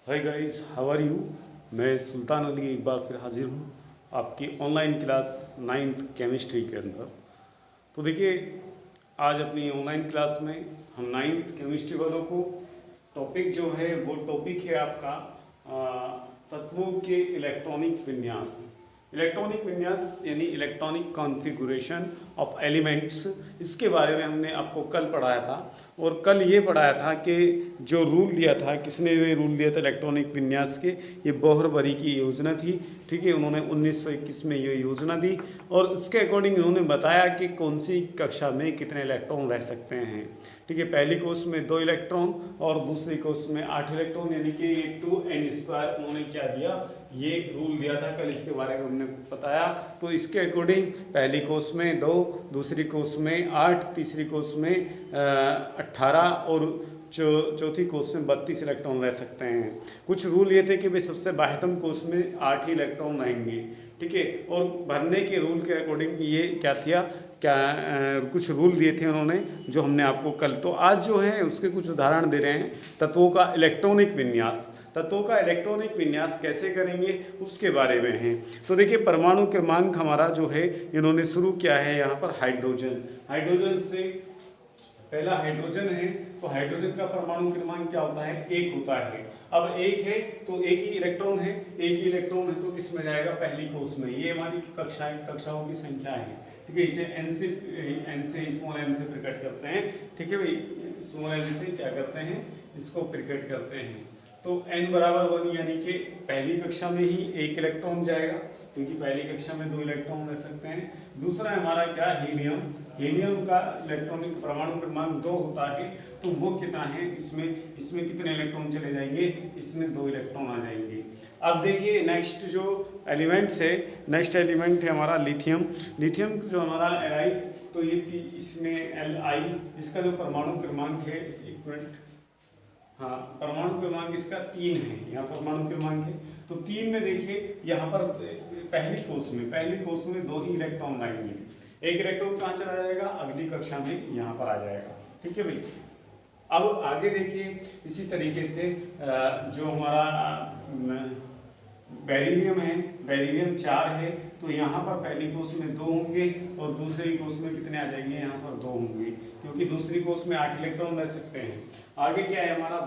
Hi guys, how are you. मैं सुल्तान अली एक बार फिर हाजिर हूँ आपकी ऑनलाइन क्लास 9th केमिस्ट्री के अंदर। तो देखिए, आज अपनी ऑनलाइन क्लास में हम 9th केमिस्ट्री वालों को टॉपिक जो है वो टॉपिक है आपका तत्वों के इलेक्ट्रॉनिक विन्यास। इलेक्ट्रॉनिक विन्यास यानी इलेक्ट्रॉनिक कॉन्फ़िगरेशन ऑफ एलिमेंट्स, इसके बारे में हमने आपको कल पढ़ाया था। और कल ये पढ़ाया था कि जो रूल दिया था, किसने ये रूल दिया था इलेक्ट्रॉनिक विन्यास के, ये बोहर-बरी की योजना थी। ठीक है, उन्होंने 1921 में ये योजना दी और उसके अकॉर्डिंग उन्होंने बताया कि कौन सी कक्षा में कितने इलेक्ट्रॉन रह सकते हैं। ठीक है, पहली कोर्स में 2 इलेक्ट्रॉन और दूसरी कोर्स में 8 इलेक्ट्रॉन, यानी कि 2n² उन्होंने क्या दिया, ये रूल दिया था। कल इसके बारे में हमने बताया। तो इसके अकॉर्डिंग पहली कोर्स में 2, दूसरी कोर्स में 8, तीसरी कोर्स में 18 और चौथी कोर्स में 32 इलेक्ट्रॉन रह सकते हैं। कुछ रूल ये थे कि भाई सबसे बाह्यतम कोर्स में 8 ही इलेक्ट्रॉन रहेंगे। ठीक है, और भरने के रूल के अकॉर्डिंग ये कुछ रूल दिए थे उन्होंने, जो हमने आपको कल। तो आज जो है उसके कुछ उदाहरण दे रहे हैं। तत्वों का इलेक्ट्रॉनिक विन्यास, तत्वों का इलेक्ट्रॉनिक विन्यास कैसे करेंगे उसके बारे में है। तो देखिए, परमाणु क्रमांक हमारा जो है इन्होंने शुरू किया है यहाँ पर हाइड्रोजन से। पहला हाइड्रोजन है, तो हाइड्रोजन का परमाणु क्रमांक क्या होता है, 1 होता है। अब 1 है तो एक ही इलेक्ट्रॉन है, तो किस में जाएगा, पहली कोर्स में। ये हमारी कक्षाओं की संख्या है। ठीक है, इसे n से स्मॉल n से प्रकट करते हैं। ठीक है भाई, स्मॉल n से क्या करते हैं, इसको प्रकट करते हैं। तो n बराबर 1 यानी कि पहली कक्षा में ही 1 इलेक्ट्रॉन जाएगा, क्योंकि पहली कक्षा में 2 इलेक्ट्रॉन रह सकते हैं। दूसरा हमारा क्या, हीलियम का इलेक्ट्रॉनिक परमाणु क्रमांक 2 होता है। तो वो कितना है, इसमें कितने इलेक्ट्रॉन चले जाएंगे, इसमें 2 इलेक्ट्रॉन आ जाएंगे। अब देखिए नेक्स्ट जो एलिमेंट्स है, नेक्स्ट एलिमेंट है हमारा लिथियम जो हमारा Li, तो ये इसमें Li, इसका जो परमाणु क्रमांक है, एक मिनट, हाँ, परमाणु क्रमांक इसका 3 है। यहाँ परमाणु क्रमांक है तो 3 में देखिए, यहाँ पर पहली कोर्स में 2 ही इलेक्ट्रॉन आएंगे। 1 इलेक्ट्रॉन कहाँ चला जाएगा, अगली कक्षा में यहाँ पर आ जाएगा। ठीक है भाई। अब आगे देखिए, इसी तरीके से जो हमारा बेरिलियम 4 है, तो यहाँ पर पहली कोर्स में 2 होंगे और दूसरी कोर्स में कितने आ जाएंगे, यहाँ पर 2 होंगे, क्योंकि दूसरी कोर्स में 8 इलेक्ट्रॉन रह सकते हैं। आगे क्या है हमारा,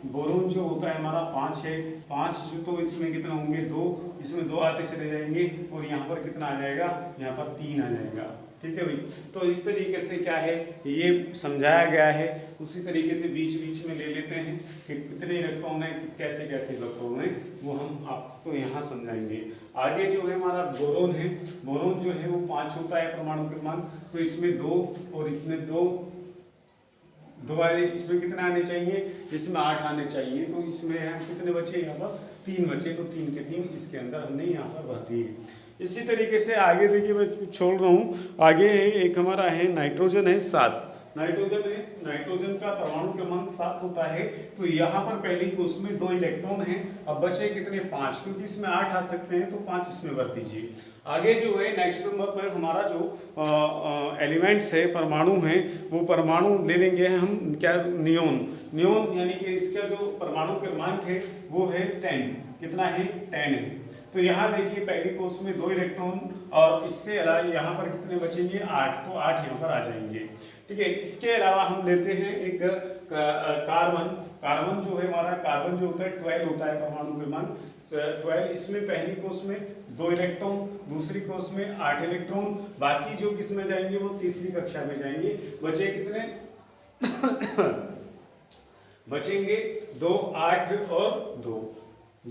बोरोन जो होता है हमारा 5 है। 5 जो, तो इसमें कितना होंगे, 2, इसमें 2 आते चले जाएंगे और यहाँ पर कितना आ जाएगा, यहाँ पर 3 आ जाएगा। ठीक है भाई। तो इस तरीके से क्या है, ये समझाया गया है। उसी तरीके से बीच में ले लेते हैं कि कितने इलेक्ट्रॉन है, कैसे इलेक्ट्रॉन है, वो हम आपको यहाँ समझाएंगे। आगे जो है हमारा बोरोन जो है वो 5 होता है परमाणु क्रमांक। तो इसमें 2 और इसमें 2 आए, इसमें कितने आने चाहिए, इसमें 8 आने चाहिए। तो इसमें कितने बचे, यहाँ पर 3 बचे। तो 3 के 3 इसके अंदर हमने यहाँ पर भर दिए। इसी तरीके से आगे देखिए, मैं छोड़ रहा हूँ, आगे एक हमारा है नाइट्रोजन है 7। नाइट्रोजन का परमाणु क्रमांक 7 होता है। तो यहाँ पर पहली कोर्स में 2 इलेक्ट्रॉन हैं। अब बचे कितने, 5, क्योंकि इसमें 8 आ सकते हैं, तो 5 इसमें भर दीजिए। आगे जो है नेक्स्ट नंबर पर हमारा जो एलिमेंट्स है, परमाणु है, वो परमाणु ले लेंगे हम क्या, नियोन, यानी कि इसका जो परमाणु क्रमांक है वो है 10। कितना है, 10 है। तो यहाँ देखिए, पहली कोर्स में 2 इलेक्ट्रॉन और इससे अलावा यहाँ पर कितने बचेंगे, 8। तो 8 यहाँ पर आ जाएंगे। ठीक है, इसके अलावा हम लेते हैं एक कार्बन जो है हमारा, कार्बन जो होता है 12 होता है परमाणु क्रमांक 12। इसमें पहली कोर्स में 2 इलेक्ट्रॉन, दूसरी कोर्स में 8 इलेक्ट्रॉन। बाकी जो किस में जाएंगे, वो तीसरी कक्षा में जाएंगे। बचे कितने बचेंगे 2, 8 और 2,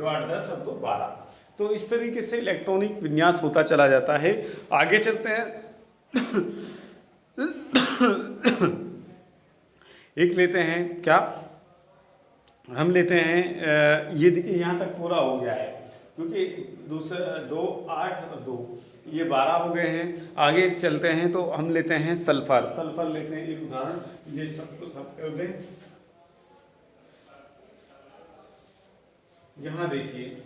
8, 10 और 2, 12। तो इस तरीके से इलेक्ट्रॉनिक विन्यास होता चला जाता है। आगे चलते हैं एक लेते हैं क्या, हम लेते हैं ये देखिए, यहाँ तक पूरा हो गया है, क्योंकि दूसरा 2, 8 और 2, ये 12 हो गए हैं। आगे चलते हैं तो हम लेते हैं सल्फर लेते हैं एक उदाहरण, ये सब कर दें। यहाँ देखिए,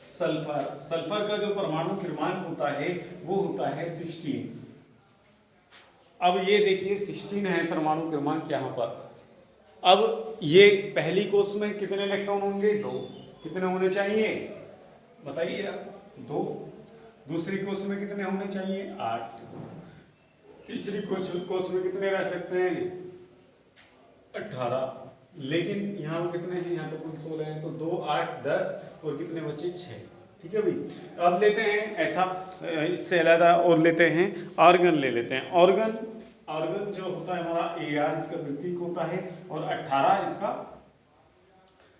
सल्फर का जो परमाणु क्रमांक होता है वो होता है 16। अब ये देखिए 16 है परमाणु क्रमांक यहाँ पर। अब ये पहली कोष में कितने इलेक्ट्रॉन होंगे? 2। कितने होने चाहिए बताइए आप? 2। दूसरी कोष में कितने होने चाहिए? 8। तीसरी कोष में कितने रह सकते हैं? 18। लेकिन यहाँ कितने हैं? यहाँ तो कुल 16 हैं, तो 2 8 10 और कितने बचे? 6। ठीक है भाई। अब लेते हैं ऐसा, इससे अलग और लेते हैं, ऑर्गन ले लेते हैं। ऑर्गन जो होता है हमारा AR इसका प्रतीक होता है और 18 इसका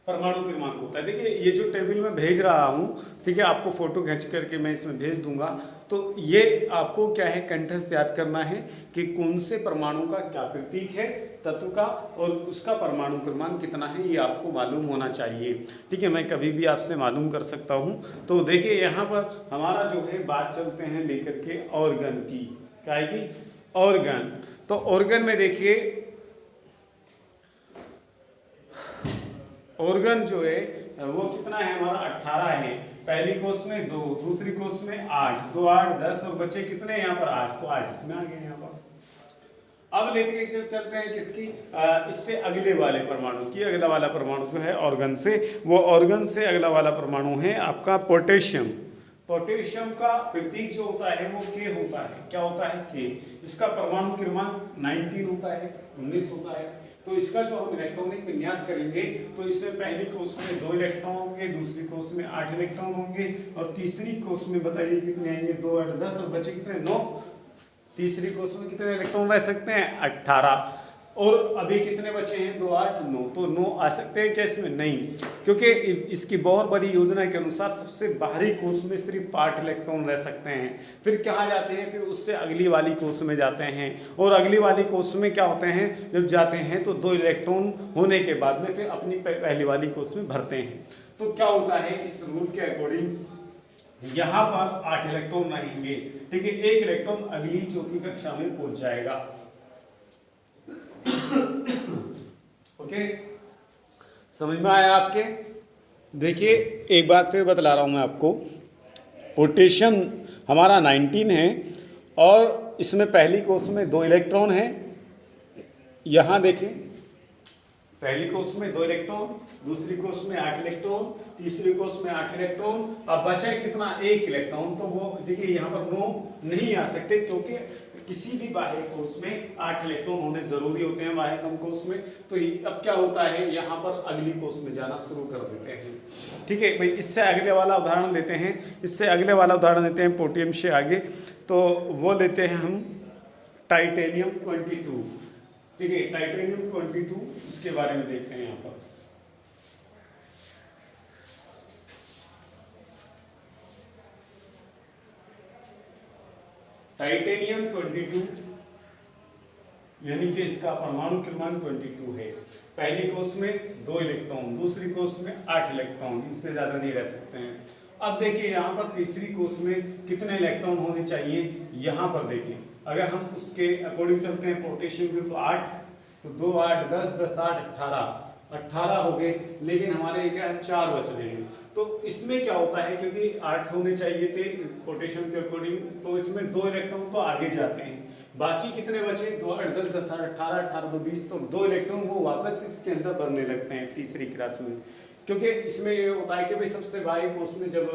परमाणु क्रमांक होता है। देखिए ये जो टेबल में भेज रहा हूँ, ठीक है, आपको फोटो खींच करके मैं इसमें भेज दूंगा। तो ये आपको क्या है, कंठस्थ याद करना है कि कौन से परमाणु का क्या प्रतीक है तत्व का और उसका परमाणु क्रमांक कितना है, ये आपको मालूम होना चाहिए। ठीक है, मैं कभी भी आपसे मालूम कर सकता हूँ। तो देखिए यहाँ पर हमारा जो है बात चलते हैं लेकर के ऑर्गन की, क्या है कि ऑर्गन। तो ऑर्गन में देखिए ऑर्गन जो है वो कितना है हमारा? 18 है। पहली कोष में 2, दूसरी कोष में 8, 2 8 10 और बचे कितने यहाँ पर? 8। तो 8 इसमें आ गए यहाँ पर। अब लेके चलते हैं किसकी? इससे अगले वाले परमाणु की। अगला वाला परमाणु जो है ऑर्गन से, वो ऑर्गन से अगला वाला परमाणु है आपका पोटेशियम। पोटेशियम का प्रतीक जो होता है वो K होता है। क्या होता है? K। इसका परमाणु क्रमांक 19 होता है, 19 होता है। तो इसका जो हम इलेक्ट्रॉनिक विन्यास करेंगे तो इसमें पहली कोष में 2 इलेक्ट्रॉन होंगे, दूसरी कोष में 8 इलेक्ट्रॉन होंगे और तीसरी कोष में बताइए कितने आएंगे? 2 8 10 और बचे कितने? 9। तीसरी कोष में कितने इलेक्ट्रॉन रह सकते हैं? 18। और अभी कितने बचे हैं? 2 8 9। तो 9 आ सकते हैं क्या इसमें? नहीं, क्योंकि इसकी बहुत बड़ी योजना के अनुसार सबसे बाहरी कोष में सिर्फ 8 इलेक्ट्रॉन रह सकते हैं। फिर कहाँ जाते हैं? फिर उससे अगली वाली कोष में जाते हैं और अगली वाली कोष में क्या होते हैं? जब जाते हैं तो 2 इलेक्ट्रॉन होने के बाद में फिर अपनी पहली वाली कोष में भरते हैं। तो क्या होता है, इस रूल के अकॉर्डिंग यहाँ पर 8 इलेक्ट्रॉन रहेंगे। ठीक है, 1 इलेक्ट्रॉन अगली चौथी कक्षा में पहुंच जाएगा। ओके, समझ में आया आपके? देखिए एक बार फिर बतला रहा हूं मैं आपको। पोटेशियम हमारा 19 है और इसमें पहली कोष में 2 इलेक्ट्रॉन है। यहां देखिए पहली कोष में 2 इलेक्ट्रॉन, दूसरी कोष में 8 इलेक्ट्रॉन, तीसरी कोष में 8 इलेक्ट्रॉन। अब बचा कितना? 1 इलेक्ट्रॉन। तो वो देखिए यहाँ पर 9 नहीं आ सकते क्योंकि किसी भी बाह्य कोष में 8 इलेक्ट्रॉन होने जरूरी होते हैं बाह्यतम कोष में। तो अब क्या होता है, यहाँ पर अगली कोष में जाना शुरू कर देते हैं। ठीक है भाई, इससे अगले वाला उदाहरण लेते हैं। इससे अगले वाला उदाहरण लेते हैं पोटेशियम से आगे। तो वो लेते हैं हम टाइटेनियम 22। ठीक है, टाइटेनियम 22 इसके बारे में देखते हैं यहाँ पर। टाइटेनियम 22 यानी कि इसका परमाणु क्रमांक 22 है। पहली कोष में 2 इलेक्ट्रॉन, दूसरी कोष में 8 इलेक्ट्रॉन, इससे ज्यादा नहीं रह सकते हैं। अब देखिए यहाँ पर तीसरी कोष में कितने इलेक्ट्रॉन होने चाहिए? यहाँ पर देखिए अगर हम उसके अकॉर्डिंग चलते हैं पोटेशियम के, तो 8, तो 2 8 10 10 8 18 हो गए। लेकिन हमारे क्या 4 बच रहे हैं। तो इसमें क्या होता है, क्योंकि 8 होने चाहिए थे पोटेशियम के अकॉर्डिंग, तो इसमें 2 इलेक्ट्रॉन तो आगे जाते हैं। बाकी कितने बचे? 2 8 10 10 8 18 18 2 20। तो 2 इलेक्ट्रॉन वो वापस इसके अंदर भरने लगते हैं तीसरी क्लास में। क्योंकि इसमें ये होता है कि भाई सबसे बाहरी कोष में जब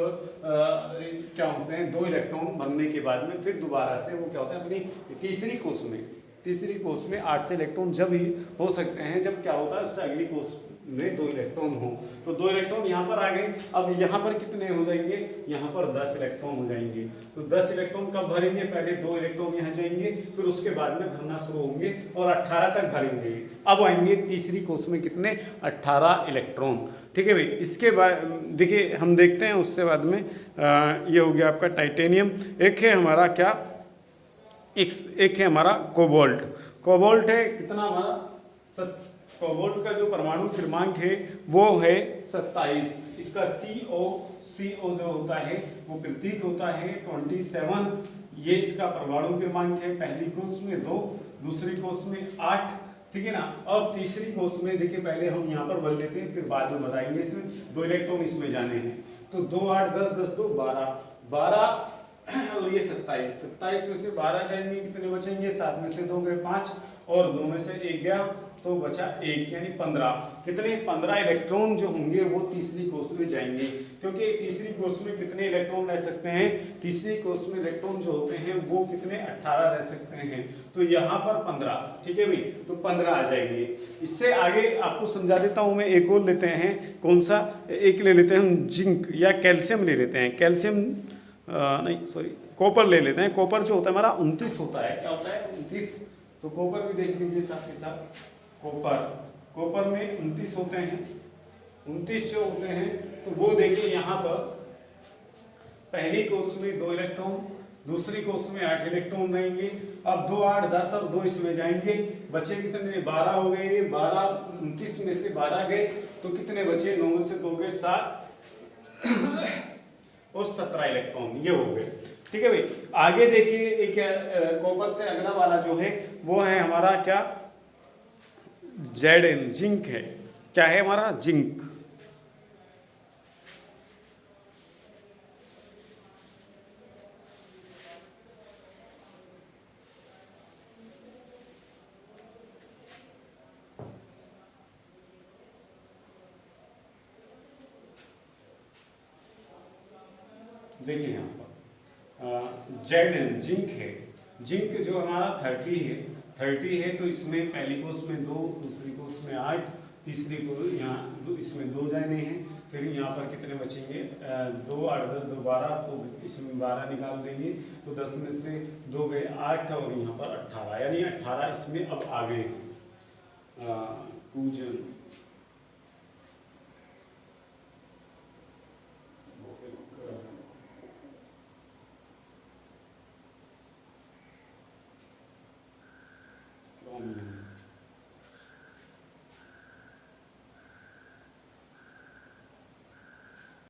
क्या होते हैं 2 इलेक्ट्रॉन भरने के बाद में फिर दोबारा से वो क्या होता है अपनी तीसरी कोष में 8 से इलेक्ट्रॉन जब ही हो सकते हैं जब क्या होता है उससे अगली कोष में 2 इलेक्ट्रॉन हो। तो 2 इलेक्ट्रॉन यहाँ पर आ गए। अब यहाँ पर कितने हो जाएंगे? यहाँ पर 10 इलेक्ट्रॉन हो जाएंगे। तो 10 इलेक्ट्रॉन कब भरेंगे? पहले 2 इलेक्ट्रॉन यहाँ जाएंगे, फिर उसके बाद में भरना शुरू होंगे और 18 तक भरेंगे। अब आएंगे तीसरी कोष में कितने? 18 इलेक्ट्रॉन। ठीक है भाई, इसके बाद देखिए हम देखते हैं उससे बाद में ये हो गया आपका टाइटेनियम। एक है हमारा क्या, एक है हमारा कोबाल्ट है कितना हमारा कोबाल्ट का जो परमाणु क्रमांक है वो है 27। इसका CO जो होता है वो प्रतीक होता है 27। ये इसका परमाणु क्रमांक है। पहली कोष में 2, दूसरी कोष में 8, ठीक है ना। और तीसरी कोष में देखिए पहले हम यहाँ पर भर लेते हैं फिर बाद में बताएंगे। इसमें 2 इलेक्ट्रॉन इसमें जाने हैं। तो 2 8 10 10 2 12 और ये 27 में से 12 जाएंगे, कितने बचेंगे? 7 में से 2 गए 5 और 2 में से 1 गया तो बचा 1 यानी 15। कितने 15 इलेक्ट्रॉन जो होंगे वो तीसरी कोष में जाएंगे, क्योंकि तीसरी कोष में कितने इलेक्ट्रॉन रह सकते हैं, तीसरी कोष में इलेक्ट्रॉन जो होते हैं वो कितने 18 रह सकते हैं। तो यहाँ पर 15, ठीक है भाई, तो 15 आ जाएंगे। इससे आगे आपको समझा देता हूँ मैं, एक और लेते हैं, कौन सा, एक ले लेते हैं हम जिंक या कैल्शियम ले लेते हैं, कैल्शियम नहीं सॉरी कॉपर ले लेते हैं। कॉपर जो होता है हमारा 29 होता है, क्या होता है 29, तो कॉपर भी देख लीजिए साथ के साथ। कॉपर में 29 होते हैं, 29 जो होते हैं, तो वो देखिए यहाँ पर पहली कोष में 2 इलेक्ट्रॉन, दूसरी कोष में 8 इलेक्ट्रॉन रहेंगे। अब 2 8 10 और 2 इसमें जाएंगे, बचे कितने 12 हो गए, 12 29 में से 12 गए तो कितने बचे, 9 में से 2 गए 7 और 17 इलेक्ट्रॉन ये हो गए, ठीक है भाई। आगे देखिए एक कॉपर से अगला वाला जो है वो है हमारा क्या, Zn जिंक है। क्या है हमारा, जिंक। देखिए यहाँ पर Zn जिंक है। जिंक जो हमारा 30 है, तो इसमें पहली कोष में 2, दूसरी कोष में 8, तीसरी को यहाँ इसमें 2 जाने हैं, फिर यहाँ पर कितने बचेंगे 2 8 10 2 12, तो इसमें 12 निकाल देंगे तो 10 में से 2 गए 8 और यहाँ पर 18, यानी 18 इसमें अब आ गए हैं। पूजन